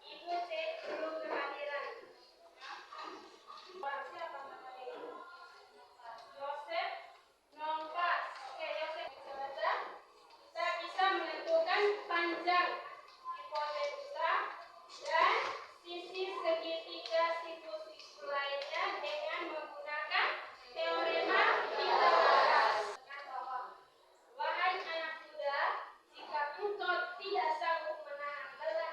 Ibu C belum kehadiran. Siapa namanya? Yosef Nongkas. Oke, Yosef bisa baca. Kita bisa menentukan panjang hipotenusa dan sisi segitiga siku-siku lainnya dengan menggunakan teorema Pythagoras. Wahai anak muda, jika engkau tidak sanggup menahan lelah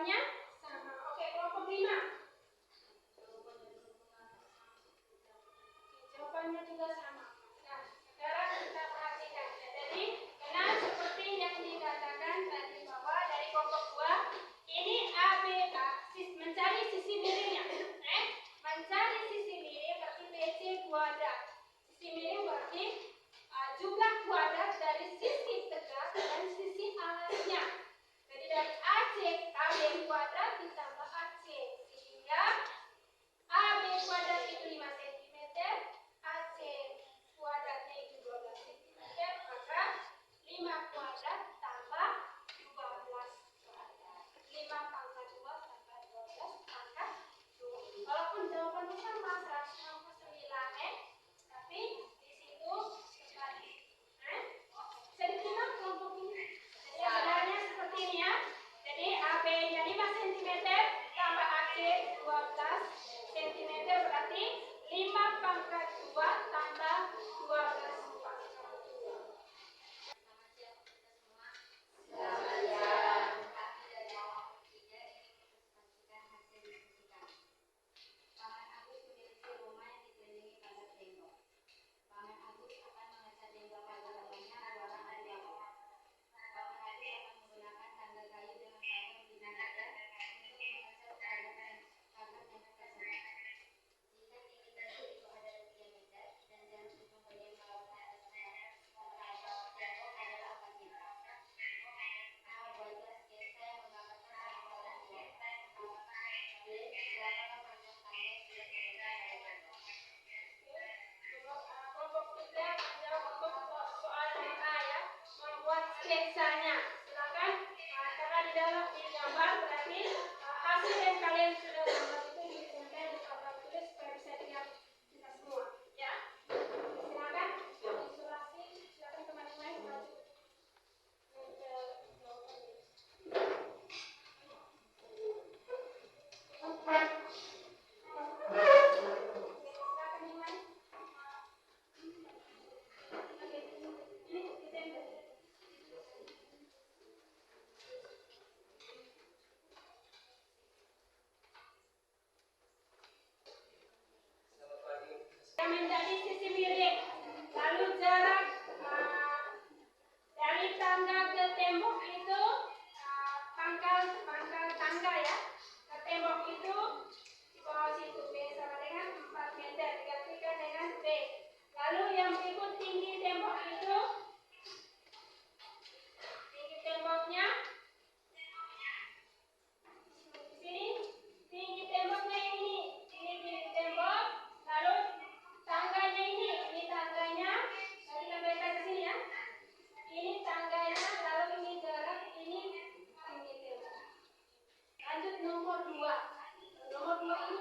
jawabannya sama. Oke, kelompok 5. Jawabannya juga sama. Nah, sekarang kita perhatikan. Jadi, benar seperti yang dikatakan tadi bahwa dari kelompok 2 ini A, B, A mencari sisi miringnya. Mencari sisi miring berarti BC kuadrat. Sisi miring berarti jumlah kuadrat dari sisi tegak dan sisi alasnya. Jadi dari AC AB kuadrat ditambah AC sehingga AB kuadrat itu 5 cm, AC kuadratnya itu 12 cm, maka 5 kuadrat tambah 12 kuadrat. 5 pangkat 2 tambah 12 pangkat 2. Walaupun jawabannya sama 169 tapi di situ terbalik. Bisa diterima kelompok ini? Jadi sebenarnya seperti ini ya. Jadi AB-nya 5 cm tambah AC 12 cm berarti 5 pangkat 2 tambah 12 pangkat 2. Kelompok 3 menjawab untuk soal nomor A ya, membuat sketsanya. Silakan karena di dalam gambar berarti hasil yang kalian sudah gambar itu ditempel di papan tulis supaya bisa dilihat kita semua ya. Silakan isolasi, silakan teman-teman maju. Yang menjadi sisi miring, lalu jarak dari tangga ke tembok itu pangkal tangga ya ke tembok itu di bawah situ B sama dengan 4 meter digantikan dengan B. Lalu yang berikut tinggi tembok itu, tinggi temboknya di sini, tinggi temboknya ini tinggi tembok, lalu tangganya ini tangganya, tadi tambahkan di sini ya. Ini tangganya, lalu ini jarak, ini tinggi tembok. Lanjut nomor 2. Nomor 2 ini